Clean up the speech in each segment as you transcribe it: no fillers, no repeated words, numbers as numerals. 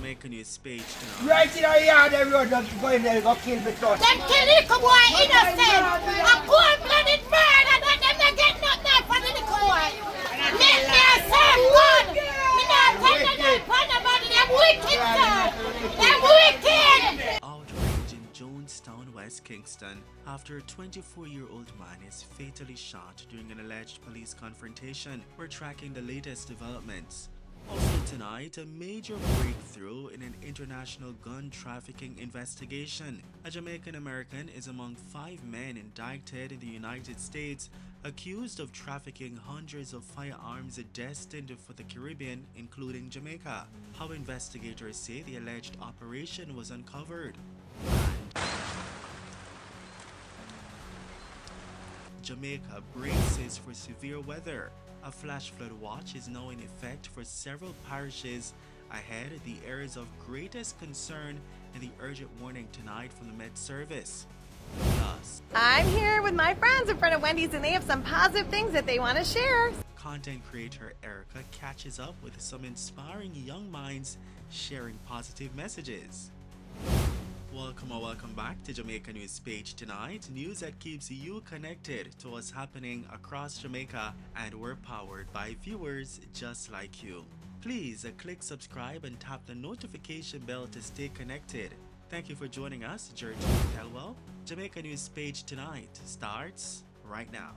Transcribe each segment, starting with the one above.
Jamaica News Page tonight. Right in our yard, the road, just go in there, go kill the son. Them kill little boy innocent. A cold-blooded murder that them not get nothing for the little boy. Make me a serve God. Me not tell them upon nobody. Them wicked, sir. Them wicked. Outrage in Jonestown, West Kingston, after a 24-year-old man is fatally shot during an alleged police confrontation. We're tracking the latest developments. Also tonight, a major breakthrough in an international gun trafficking investigation. A Jamaican American is among 5 men indicted in the United States accused of trafficking hundreds of firearms destined for the Caribbean, including Jamaica. How investigators say the alleged operation was uncovered. Jamaica braces for severe weather. A flash flood watch is now in effect for several parishes ahead of the areas of greatest concern in the urgent warning tonight from the Met Service. Plus, I'm here with my friends in front of Wendy's and they have some positive things that they want to share. content creator Erica catches up with some inspiring young minds sharing positive messages. Welcome back to Jamaica News Page tonight, news that keeps you connected to what's happening across Jamaica, and we're powered by viewers just like you. Please click subscribe and tap the notification bell to stay connected. Thank you for joining us, George Kelwell. Jamaica News Page tonight starts right now.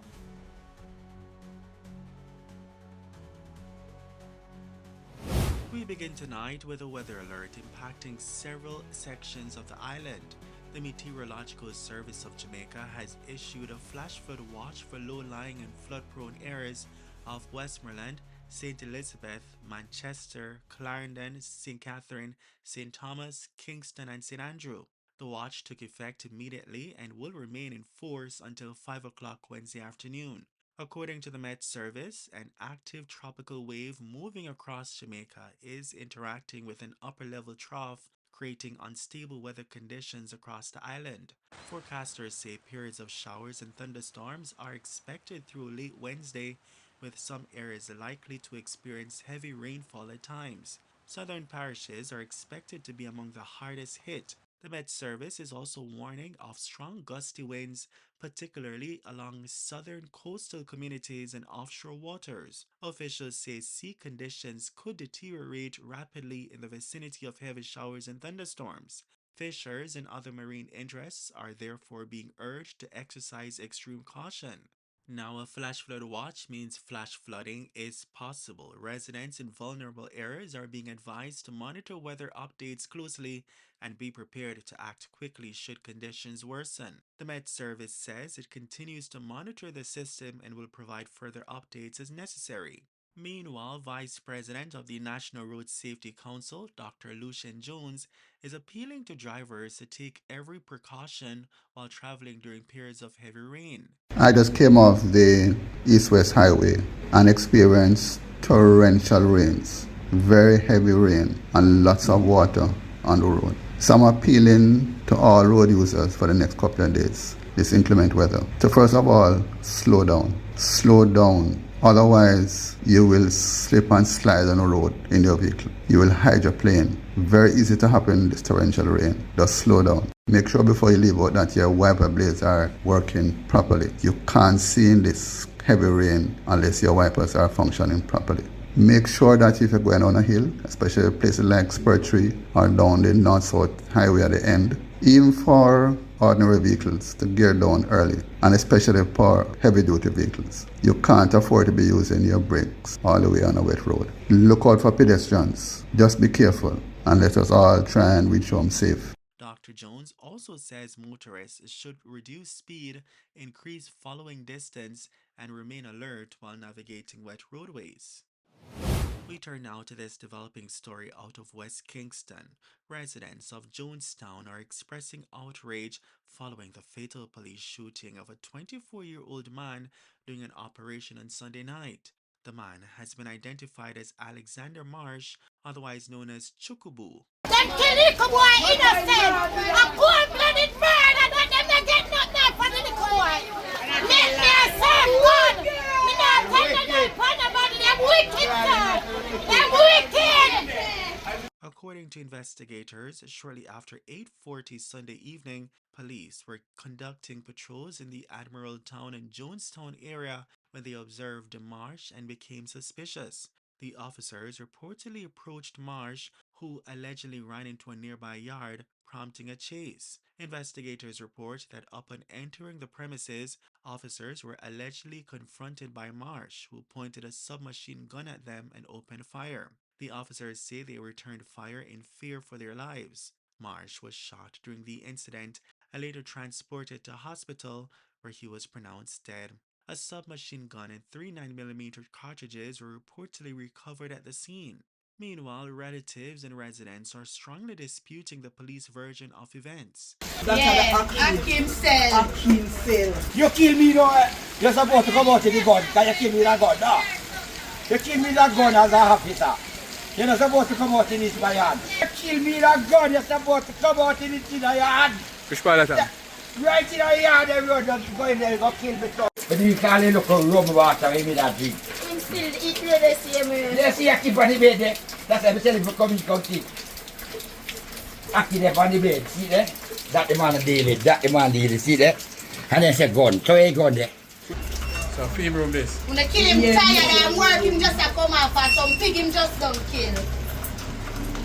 We begin tonight with a weather alert impacting several sections of the island. The Meteorological Service of Jamaica has issued a flash flood watch for low-lying and flood-prone areas of Westmoreland, St. Elizabeth, Manchester, Clarendon, St. Catherine, St. Thomas, Kingston, and St. Andrew. The watch took effect immediately and will remain in force until 5 o'clock Wednesday afternoon. According to the Met Service, an active tropical wave moving across Jamaica is interacting with an upper-level trough, creating unstable weather conditions across the island. Forecasters say periods of showers and thunderstorms are expected through late Wednesday, with some areas likely to experience heavy rainfall at times. Southern parishes are expected to be among the hardest hit. The Met Service is also warning of strong gusty winds, particularly along southern coastal communities and offshore waters. Officials say sea conditions could deteriorate rapidly in the vicinity of heavy showers and thunderstorms. Fishers and other marine interests are therefore being urged to exercise extreme caution. Now, a flash flood watch means flash flooding is possible. Residents in vulnerable areas are being advised to monitor weather updates closely and be prepared to act quickly should conditions worsen. The Met Service says it continues to monitor the system and will provide further updates as necessary. Meanwhile, Vice President of the National Road Safety Council, Dr. Lucian Jones, is appealing to drivers to take every precaution while traveling during periods of heavy rain. I just came off the East-West Highway and experienced torrential rains, very heavy rain and lots of water on the road. So I'm appealing to all road users for the next couple of days, this inclement weather. So first of all, slow down. Otherwise, you will slip and slide on the road in your vehicle. You will hydroplane. Very easy to happen in this torrential rain. Just slow down. Make sure before you leave out that your wiper blades are working properly. You can't see in this heavy rain unless your wipers are functioning properly. Make sure that if you're going on a hill, especially places like Spur Tree or down the north-south highway at the end, even for ordinary vehicles, to gear down early, and especially for heavy-duty vehicles. You can't afford to be using your brakes all the way on a wet road. Look out for pedestrians. Just be careful, and let us all try and reach home safe. Dr. Jones also says motorists should reduce speed, increase following distance, and remain alert while navigating wet roadways. We turn now to this developing story out of West Kingston. Residents of Jonestown are expressing outrage following the fatal police shooting of a 24-year-old man during an operation on Sunday night. The man has been identified as Alexander Marsh, otherwise known as Chukubu. Them kill little boy innocent. A cold-blooded murder that them not get nothing for the little boy. Make me a serve God. Me not tell them upon nobody. Them wicked, sir. Them wicked. According to investigators, shortly after 8:40 Sunday evening, police were conducting patrols in the Admiral Town and Jonestown area when they observed Marsh and became suspicious. The officers reportedly approached Marsh, who allegedly ran into a nearby yard, prompting a chase. Investigators report that upon entering the premises, officers were allegedly confronted by Marsh, who pointed a submachine gun at them and opened fire. The officers say they returned fire in fear for their lives. Marsh was shot during the incident and later transported to hospital, where he was pronounced dead. A submachine gun and 3 9mm cartridges were reportedly recovered at the scene. Meanwhile, relatives and residents are strongly disputing the police version of events. Akim Cell. You kill me, you're supposed to come out with the gun, because you kill me with a gun, no? You kill me with a gun as a officer. You're not supposed to come out in this my hand. You kill me with a gun, you're supposed to come out in it in your hand. Which part of that? Right in your hand, everyone just go in there and go kill me. But you can't look at rum water with me that drink. Him still eat the same way. Let's see, I keep on the bed there. That's why I tell him to come in, come see. I keep there on the bed, see there? That the man deal with, that the man deal with, see there? And then say gun, throw a gun there. So film room this. When they kill him tired and work him just to come off and some pig him just don't kill.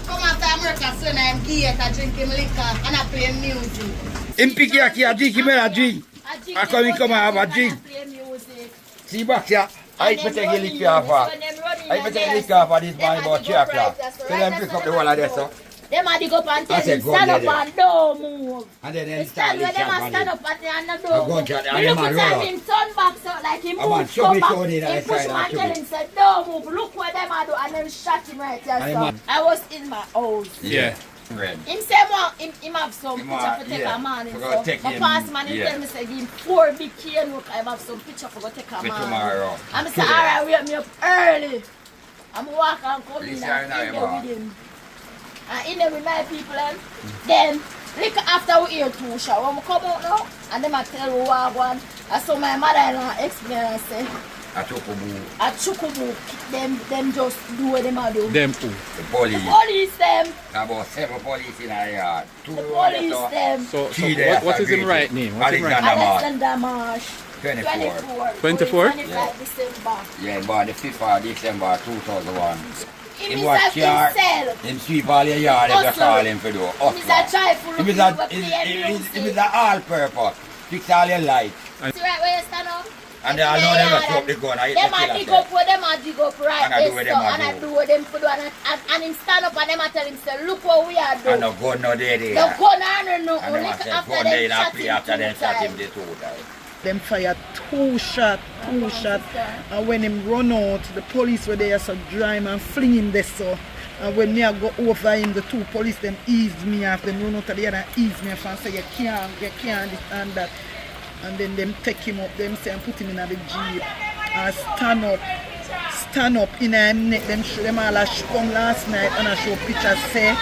Come after America son and him gate and drink him liquor and I play music. Him pick here, I drink him a drink. I come and have a drink. See back here, I better get liquor off her. I better get liquor off of this man about 3 o'clock. So then pick up the one of this, so. Them a dig up and tell him stand up and don't move. And then They stand where them a stand up and don't move. And You look at him turn back so like him move come back. He push him and tell him say don't move. Look what them a do and then shot him right there so. I was in my house. Yeah. Him say him have some picture for take a man and so. My pass man he tell me say give him 4 big cane look I have some picture for go take a man. tomorrow. I'm say alright wake me up early. I'm walk and come in and in there with him. And in there with my people and then like after we hear 2 shots when we come out now and them a tell we what one. And so my mother-in-law explain and say A chukubu them just do what them a do. Them who? The police. The police them. About 7 police in our yard. The police them. So what is his right name? What's his right name? Alexander Marsh. 24. 24? 25 December. Yeah, about the 5th of December 2001. Him is a himself. Him sweep all your yard if you call him for do. Him is a trifle. Him is a all-purpose. Fix all your lights. See right where you stand up? And I know them a drop the gun. Them a dig up where them a dig up right And I do there what so. them a And I do. do what them for do. And him stand up and them a tell him say look what we are doing. And no gun no there there. The gun and no. And them a say gun there in a play after them shot him the 2 times. Them fire 2 shots, and when him run out, the police were there so drive and fling him there so. And when me I go over him, the 2 police them ease me off, them run out of the other and ease me off and say you can't this and that. And then them take him up, them say and put him in the jeep and stand up in him neck, them all a come last night and I show pictures say,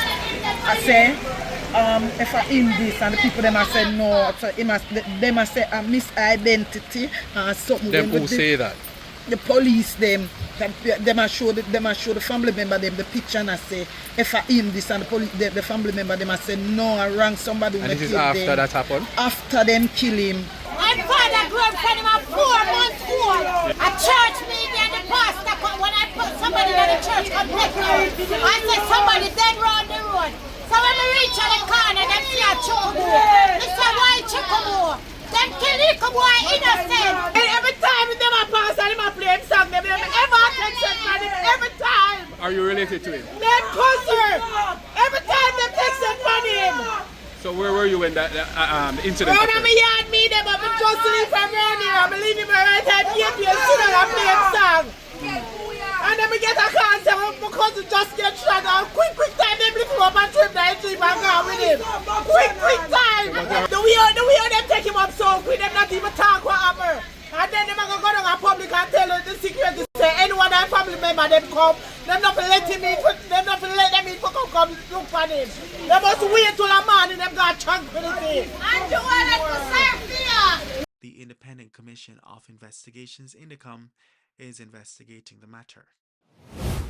if I in this and the people them a say no, so them a say a misidentity and something. Them who say that? The police them a show the family member them the picture and I say if I in this and the police the family member them a say no I rang somebody. And this is after them. that happened? After them kill him. My father grew up from him a 4 months old. A church meeting and the pastor when I put somebody in the church come take me. I said somebody dead round the road. So when we reach the corner, them see a chukubu. They say why chukubu? Them kill the boy innocent. And every time them a pass and them a play him song, them ever take set from him every time. Are you related to him? Them cousin. Every time them take set from him. So where were you when that incident When occurred? I'm yard me them up just leave from around here. I'm leaving my right hand here to sit down and play him song. And then we get a call say my cousin just get shot and quick time them lift him up and trip down to him and go with him. Quick time. The way them take him up so quick them not even talk what happened. And then them go down in public and tell the security say anyone that family member them come, them not let him in, them not let them in for come look for him. They must wait till a man and them got tranquility. And you want us to serve fear. The Independent Commission of Investigations Indicom is investigating the matter.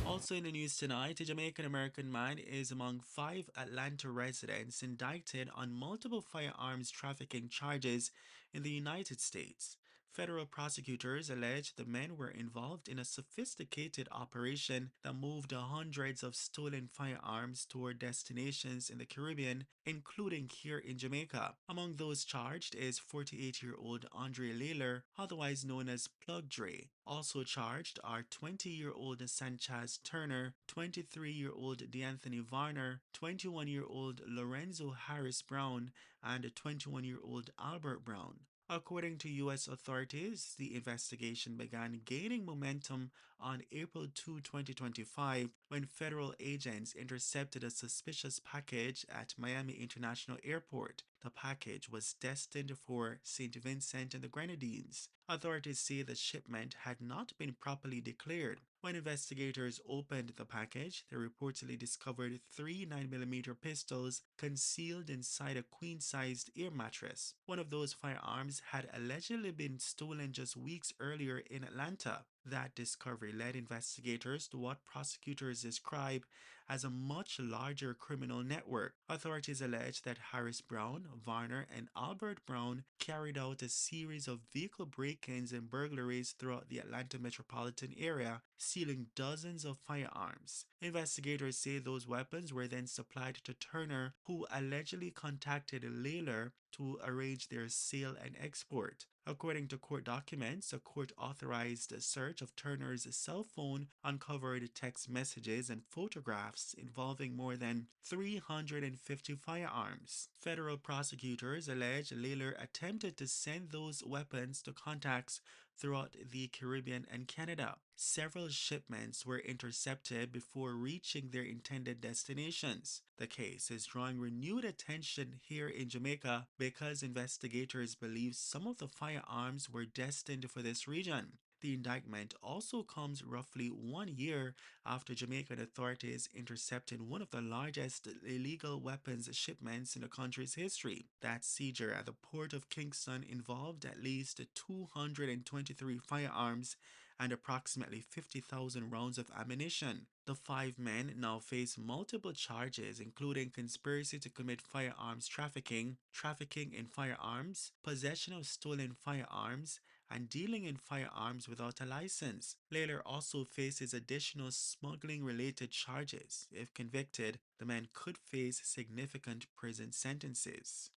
Also in the news tonight, a Jamaican American man is among 5 Atlanta residents indicted on multiple firearms trafficking charges in the United States. Federal prosecutors allege the men were involved in a sophisticated operation that moved hundreds of stolen firearms toward destinations in the Caribbean, including here in Jamaica. Among those charged is 48-year-old Andre Layler, otherwise known as Plug Dre. Also charged are 20-year-old Sanchez Turner, 23-year-old DeAnthony Varner, 21-year-old Lorenzo Harris Brown, and 21-year-old Albert Brown. According to U.S. authorities, the investigation began gaining momentum on April 2, 2025, when federal agents intercepted a suspicious package at Miami International Airport. The package was destined for St. Vincent and the Grenadines. Authorities say the shipment had not been properly declared. When investigators opened the package, they reportedly discovered 3 9mm pistols concealed inside a queen-sized air mattress. One of those firearms had allegedly been stolen just weeks earlier in Atlanta. That discovery led investigators to what prosecutors describe as a much larger criminal network. Authorities allege that Harris Brown, Varner, and Albert Brown carried out a series of vehicle break-ins and burglaries throughout the Atlanta metropolitan area, stealing dozens of firearms. Investigators say those weapons were then supplied to Turner, who allegedly contacted Layler to arrange their sale and export. According to court documents, a court-authorized search of Turner's cell phone uncovered text messages and photographs involving more than 350 firearms. Federal prosecutors allege Layler attempted to send those weapons to contacts throughout the Caribbean and Canada. Several shipments were intercepted before reaching their intended destinations. The case is drawing renewed attention here in Jamaica because investigators believe some of the firearms were destined for this region. The indictment also comes roughly 1 year after Jamaican authorities intercepted one of the largest illegal weapons shipments in the country's history. That seizure at the port of Kingston involved at least 223 firearms and approximately 50,000 rounds of ammunition. The 5 men now face multiple charges, including conspiracy to commit firearms trafficking, trafficking in firearms, possession of stolen firearms, and dealing in firearms without a license. Layler also faces additional smuggling-related charges. If convicted, the man could face significant prison sentences.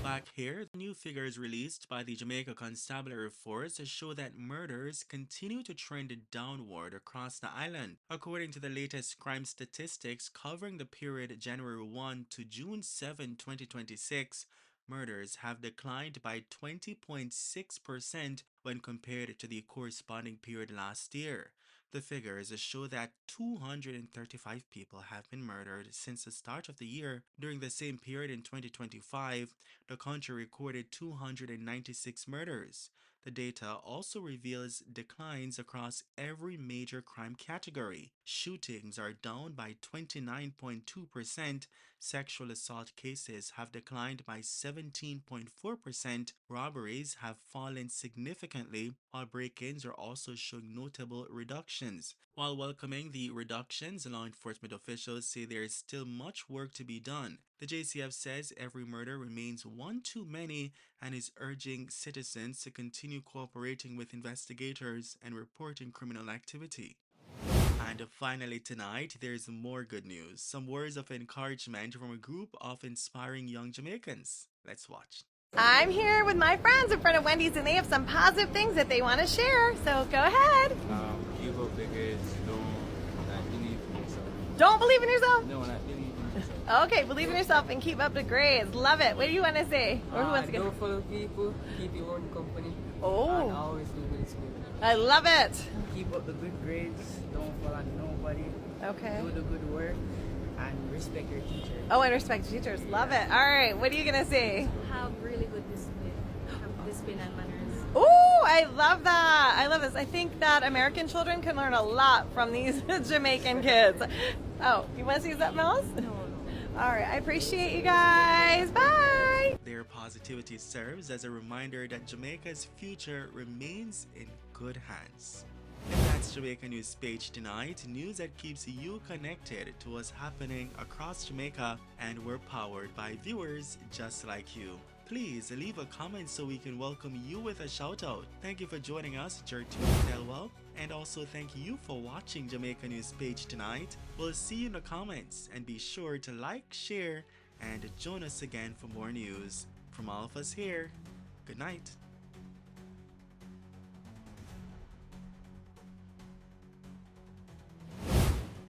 Back here, the new figures released by the Jamaica Constabulary Force show that murders continue to trend downward across the island. According to the latest crime statistics covering the period January 1 to June 7, 2026, murders have declined by 20.6% when compared to the corresponding period last year. The figures show that 235 people have been murdered since the start of the year. During the same period in 2025, the country recorded 296 murders. The data also reveals declines across every major crime category. Shootings are down by 29.2%, sexual assault cases have declined by 17.4%, robberies have fallen significantly, while break-ins are also showing notable reductions. While welcoming the reductions, law enforcement officials say there is still much work to be done. The JCF says every murder remains one too many and is urging citizens to continue cooperating with investigators and reporting criminal activity. And finally tonight, there's more good news. Some words of encouragement from a group of inspiring young Jamaicans. Let's watch. I'm here with my friends in front of Wendy's and they have some positive things that they want to share. So go ahead. Keep up the grades. Don't believe in yourself. Don't believe in yourself? No, not believe in yourself. Okay, believe in yourself and keep up the grades. Love it. What do you want to say? Or who wants to go? Don't follow people. Keep your own company. Oh. And always do good school. I love it. Keep up the good grades. Don't follow nobody. Okay. Do the good work and respect your teachers. Oh, and respect teachers. Love it. All right. What are you going to say? Have really good discipline. Have discipline and manners. Ooh, I love that. I love this. I think that American children can learn a lot from these Jamaican kids. Oh, you want to see something else? No. All right. I appreciate you guys. Bye. Their positivity serves as a reminder that Jamaica's future remains in good hands. And that's Jamaica News Page tonight, news that keeps you connected to what's happening across Jamaica, and we're powered by viewers just like you. Please leave a comment so we can welcome you with a shout out. Thank you for joining us, Gertrude Delwell, and also thank you for watching Jamaica News Page tonight. We'll see you in the comments, and be sure to like, share, and join us again for more news. From all of us here, good night.